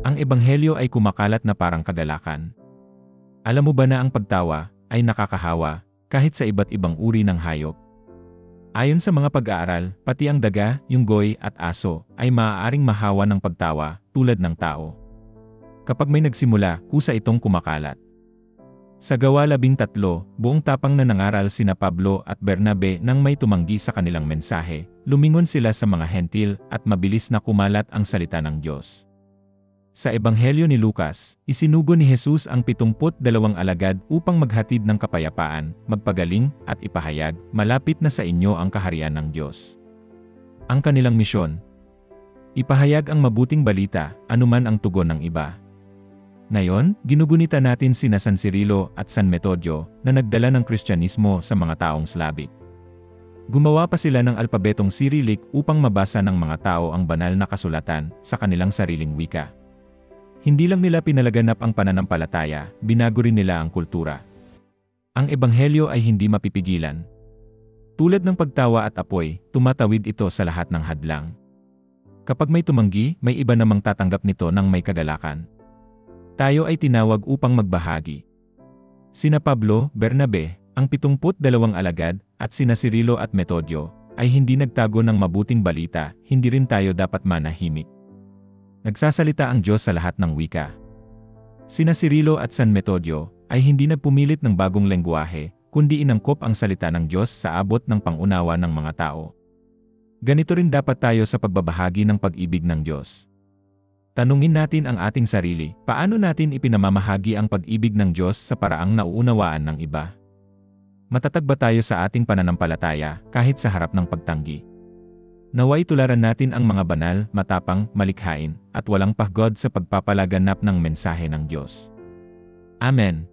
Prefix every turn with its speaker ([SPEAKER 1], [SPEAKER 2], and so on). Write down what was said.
[SPEAKER 1] Ang ebanghelyo ay kumakalat na parang kagalakan. Alam mo ba na ang pagtawa ay nakakahawa kahit sa iba't ibang uri ng hayop? Ayon sa mga pag-aaral, pati ang daga, yunggoy at aso ay maaaring mahawa ng pagtawa tulad ng tao. Kapag may nagsimula, kusa itong kumakalat. Sa Gawa 13, buong tapang na nangaral sina Pablo at Bernabe nang may tumanggi sa kanilang mensahe, lumingon sila sa mga hentil at mabilis na kumalat ang salita ng Diyos. Sa Ebanghelyo ni Lucas, isinugo ni Jesus ang 72 alagad upang maghatid ng kapayapaan, magpagaling, at ipahayag, malapit na sa inyo ang kaharian ng Diyos. Ang kanilang misyon: ipahayag ang mabuting balita, anuman ang tugon ng iba. Ngayon, ginugunita natin sina San Cirilo at San Metodio na nagdala ng Kristyanismo sa mga taong Slavic. Gumawa pa sila ng alpabetong Cyrillic upang mabasa ng mga tao ang banal na kasulatan sa kanilang sariling wika. Hindi lang nila pinalaganap ang pananampalataya, binago rin nila ang kultura. Ang ebanghelyo ay hindi mapipigilan. Tulad ng pagtawa at apoy, tumatawid ito sa lahat ng hadlang. Kapag may tumanggi, may iba namang tatanggap nito ng may kagalakan. Tayo ay tinawag upang magbahagi. Sina Pablo, Bernabe, ang 72 alagad, at sina Cirilo at Metodio, ay hindi nagtago ng mabuting balita, hindi rin tayo dapat manahimik. Nagsasalita ang Diyos sa lahat ng wika. Sina Cirilo at San Metodio ay hindi nagpumilit ng bagong lengguwahe, kundi inangkop ang salita ng Diyos sa abot ng pangunawa ng mga tao. Ganito rin dapat tayo sa pagbabahagi ng pag-ibig ng Diyos. Tanungin natin ang ating sarili, paano natin ipinamamahagi ang pag-ibig ng Diyos sa paraang nauunawaan ng iba? Matatag ba tayo sa ating pananampalataya kahit sa harap ng pagtanggi? Naway tularan natin ang mga banal, matapang, malikhain, at walang pahgod sa pagpapalaganap ng mensahe ng Diyos. Amen.